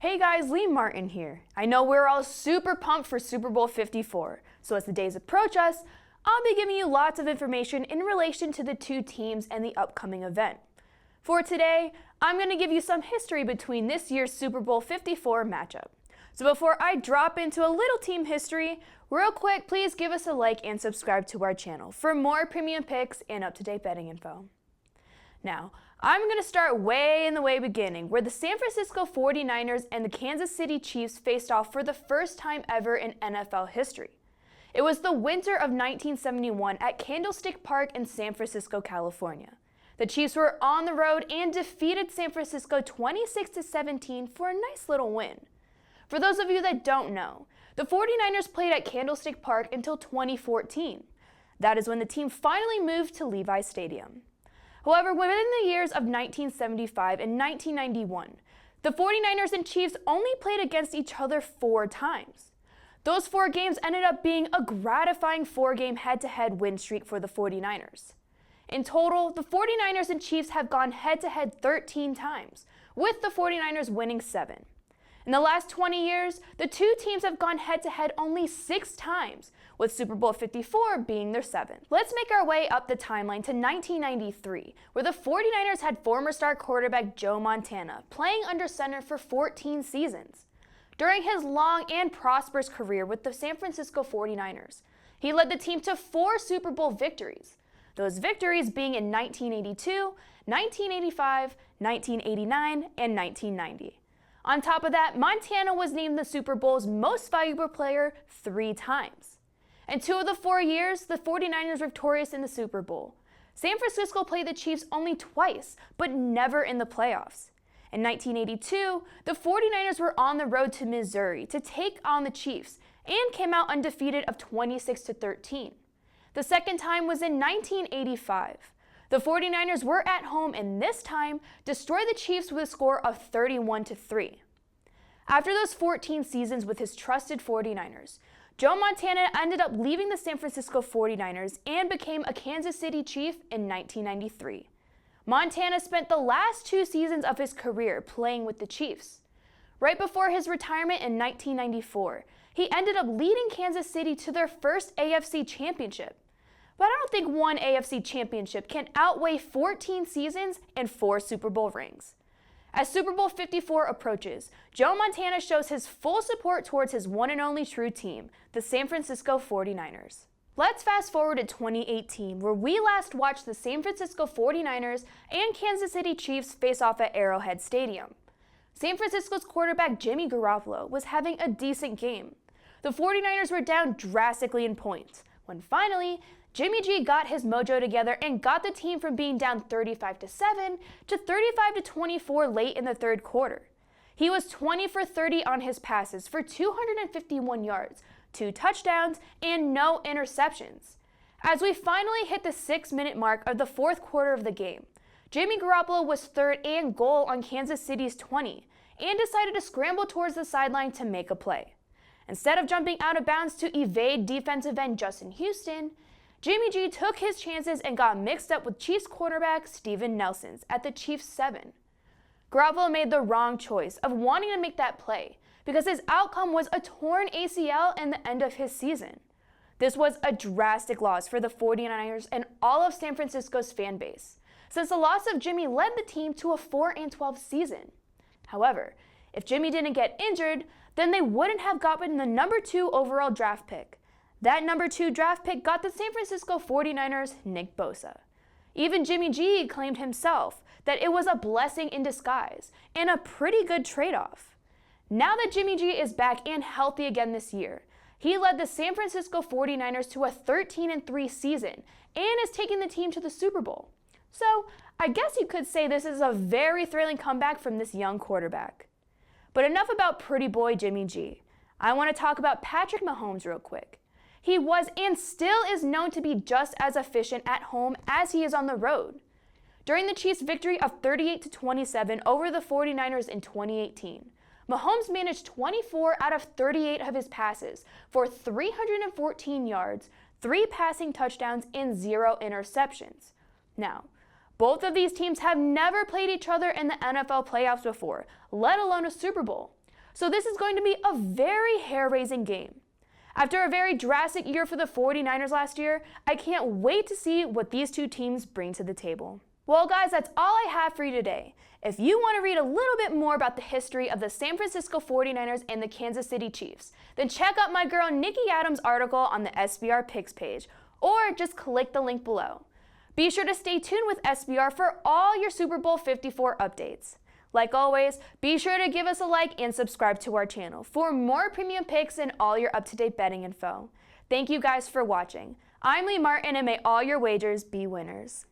Hey guys, Lee Martin here. I know we're all super pumped for Super Bowl 54, so as the days approach us, I'll be giving you lots of information in relation to the two teams and the upcoming event. For today, I'm going to give you some history between this year's Super Bowl 54 matchup. So before I drop into a little team history, real quick, please give us a like and subscribe to our channel for more premium picks and up-to-date betting info. Now, I'm going to start way in the way beginning, where the San Francisco 49ers and the Kansas City Chiefs faced off for the first time ever in NFL history. It was the winter of 1971 at Candlestick Park in San Francisco, California. The Chiefs were on the road and defeated San Francisco 26-17 for a nice little win. For those of you that don't know, the 49ers played at Candlestick Park until 2014. That is when the team finally moved to Levi Stadium. However, within the years of 1975 and 1991, the 49ers and Chiefs only played against each other 4 times. Those 4 games ended up being a gratifying 4-game head-to-head win streak for the 49ers. In total, the 49ers and Chiefs have gone head-to-head 13 times, with the 49ers winning 7. In the last 20 years, the two teams have gone head-to-head only 6 times, with Super Bowl 54 being their 7th. Let's make our way up the timeline to 1993, where the 49ers had former star quarterback Joe Montana playing under center for 14 seasons. During his long and prosperous career with the San Francisco 49ers, he led the team to 4 Super Bowl victories, those victories being in 1982, 1985, 1989, and 1990. On top of that, Montana was named the Super Bowl's most valuable player 3 times. In 2 of the 4 years, the 49ers were victorious in the Super Bowl. San Francisco played the Chiefs only twice, but never in the playoffs. In 1982, the 49ers were on the road to Missouri to take on the Chiefs and came out undefeated of 26-13. The second time was in 1985. The 49ers were at home and this time destroyed the Chiefs with a score of 31-3. After those 14 seasons with his trusted 49ers, Joe Montana ended up leaving the San Francisco 49ers and became a Kansas City Chief in 1993. Montana spent the last 2 seasons of his career playing with the Chiefs. Right before his retirement in 1994, he ended up leading Kansas City to their first AFC championship. But I don't think one AFC championship can outweigh 14 seasons and 4 Super Bowl rings. As Super Bowl 54 approaches, Joe Montana shows his full support towards his one and only true team, the San Francisco 49ers. Let's fast forward to 2018, where we last watched the San Francisco 49ers and Kansas City Chiefs face off at Arrowhead Stadium. San Francisco's quarterback Jimmy Garoppolo was having a decent game. The 49ers were down drastically in points, when finally, Jimmy G got his mojo together and got the team from being down 35-7 to 35-24 late in the third quarter. He was 20 for 30 on his passes for 251 yards, 2 touchdowns, and no interceptions. As we finally hit the 6-minute mark of the fourth quarter of the game, Jimmy Garoppolo was third and goal on Kansas City's 20 and decided to scramble towards the sideline to make a play. Instead of jumping out of bounds to evade defensive end Justin Houston, Jimmy G took his chances and got mixed up with Chiefs quarterback Steven Nelson at the Chiefs 7. Garoppolo made the wrong choice of wanting to make that play because his outcome was a torn ACL and the end of his season. This was a drastic loss for the 49ers and all of San Francisco's fan base, since the loss of Jimmy led the team to a 4-12 season. However, if Jimmy didn't get injured, then they wouldn't have gotten the number 2 overall draft pick. That number 2 draft pick got the San Francisco 49ers Nick Bosa. Even Jimmy G claimed himself that it was a blessing in disguise and a pretty good trade-off. Now that Jimmy G is back and healthy again this year, he led the San Francisco 49ers to a 13-3 season and is taking the team to the Super Bowl. So I guess you could say this is a very thrilling comeback from this young quarterback. But enough about pretty boy Jimmy G. I want to talk about Patrick Mahomes real quick. He was and still is known to be just as efficient at home as he is on the road. During the Chiefs' victory of 38-27 over the 49ers in 2018, Mahomes managed 24 out of 38 of his passes for 314 yards, 3 passing touchdowns, and 0 interceptions. Now, both of these teams have never played each other in the NFL playoffs before, let alone a Super Bowl. So this is going to be a very hair-raising game. After a very drastic year for the 49ers last year, I can't wait to see what these two teams bring to the table. Well guys, that's all I have for you today. If you want to read a little bit more about the history of the San Francisco 49ers and the Kansas City Chiefs, then check out my girl Nikki Adams' article on the SBR Picks page, or just click the link below. Be sure to stay tuned with SBR for all your Super Bowl 54 updates. Like always, be sure to give us a like and subscribe to our channel for more premium picks and all your up-to-date betting info. Thank you guys for watching. I'm Lee Martin, and may all your wagers be winners.